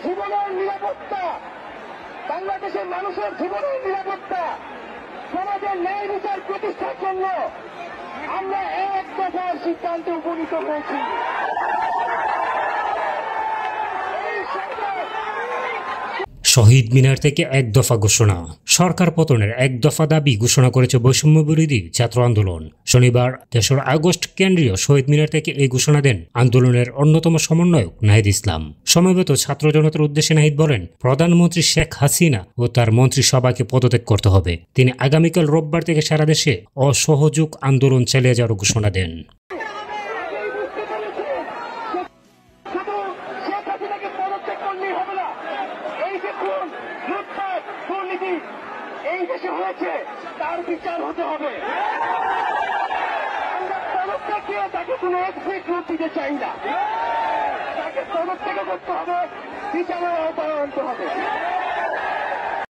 জীবনের নিরাপত্তা, বাংলাদেশের মানুষের জীবনের নিরাপত্তা, সমাজের ন্যায় বিচার প্রতিষ্ঠার জন্য আমরা এক দফার সিদ্ধান্তে উপনীত হয়েছি। শহীদ মিনার থেকে এক দফা ঘোষণা। সরকার পতনের এক দফা দাবি ঘোষণা করেছে বৈষম্য বিরোধী ছাত্র আন্দোলন। শনিবার 3রা আগস্ট কেন্দ্রীয় শহীদ মিনার থেকে এই ঘোষণা দেন আন্দোলনের অন্যতম সমন্বয়ক নাহিদ ইসলাম। সমবেত ছাত্র জনতার উদ্দেশ্যে নাহিদ বলেন, প্রধানমন্ত্রী শেখ হাসিনা ও তার মন্ত্রিসভাকে পদত্যাগ করতে হবে। তিনি আগামীকাল রোববার থেকে সারা দেশে অসহযোগ আন্দোলন চালিয়ে যাওয়ার ঘোষণা দেন। এই দেশে হয়েছে তার বিচার হতে হবে। আমরা পদত্যাগে তাকে কোনো এক্সিট রূপ দিতে চাই না। তাকে পদত্যাগ করতে হবে, বিচারের আওতায় আনতে হবে।